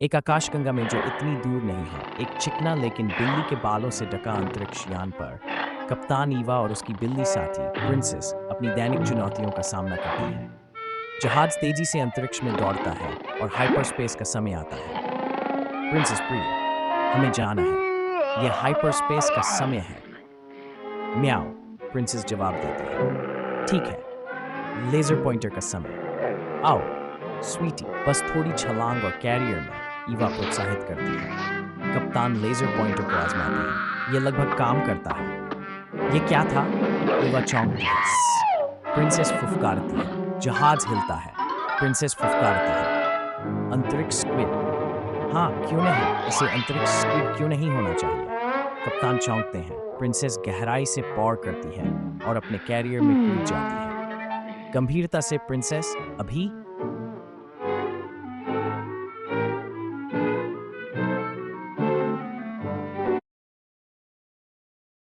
एक आकाशगंगा में जो इतनी दूर नहीं है, एक चिकना लेकिन बिल्ली के बालों से ढका अंतरिक्ष यान पर कप्तान ईवा और उसकी बिल्ली साथी प्रिंसेस अपनी दैनिक चुनौतियों का सामना करती है। जहाज तेजी से अंतरिक्ष में दौड़ता है और हाइपरस्पेस का समय आता है। प्रिंसेस प्रिय, हमें जाना है। यह हाइपरस्पेस का समय है। म्याओ, प्रिंसेस जवाब देती है। ठीक है, लेजर पॉइंटर का समय। आओ स्वीटी, बस थोड़ी छलांग और कैरियर में, ईवा प्रोत्साहित करती है। कप्तान लेजर पॉइंटर को आजमाते हैं। यह लगभग काम करता है। ये क्या था? ईवा चौंकती है। प्रिंसेस फुफकारती है। जहाज हिलता है। प्रिंसेस फुफकारती है। अंतरिक्ष स्क्विड। हाँ, क्यों नहीं? इसे अंतरिक्ष स्क्विड क्यों नहीं होना चाहिए? कप्तान चौंकते हैं। प्रिंसेस गहराई से पौर करती है और अपने कैरियर में कूद जाती है। गंभीरता से प्रिंसेस, अभी